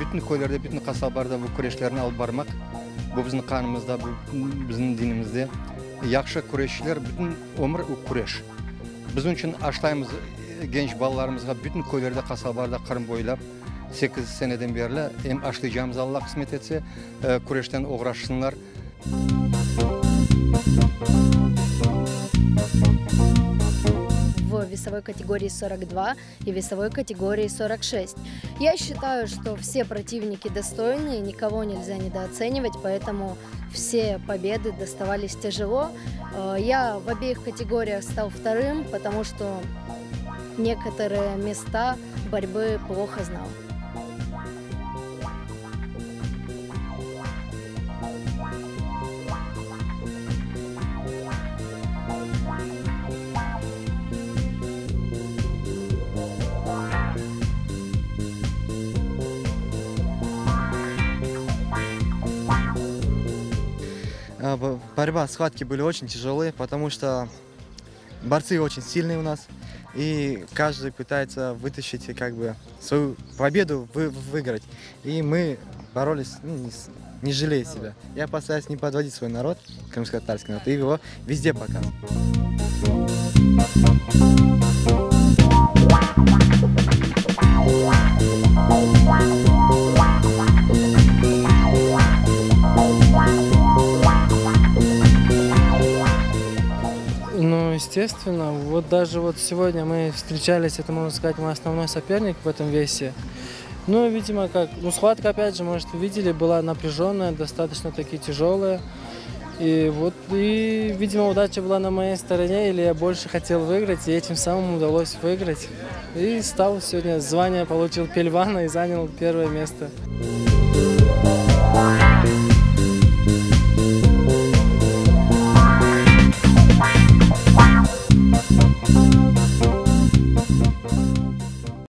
Bütün köylerde, bütün kasabalarda bu kureyşlerini alıp barmak. Bu bizim kanımızda, bu bizim dinimizde. Yakşı kureyşçiler bütün ömür kureyş. Bizim için aşlayımız genç balalarımızga bütün köylerde, kasabalarda karın boylap 8 seneden beri hem aşlayacağımız Allah kısmet etse kureyşten uğraşsınlar. В весовой категории 42 и весовой категории 46. Я считаю, что все противники достойные, никого нельзя недооценивать, поэтому все победы доставались тяжело. Я в обеих категориях стал вторым, потому что некоторые места борьбы плохо знал. Борьба, схватки были очень тяжелые, потому что борцы очень сильные у нас, и каждый пытается вытащить свою победу, выиграть. И мы боролись, не жалея себя. Я постараюсь не подводить свой народ, крымско-татарский народ, и его везде показывать. Ну, естественно, вот даже вот сегодня мы встречались, это, можно сказать, мой основной соперник в этом весе. Ну, видимо, схватка, опять же, может, вы видели, была напряженная, достаточно таки тяжелая. И, видимо, удача была на моей стороне, или я больше хотел выиграть, и этим самым удалось выиграть. И стал сегодня, звание получил пельвана и занял первое место.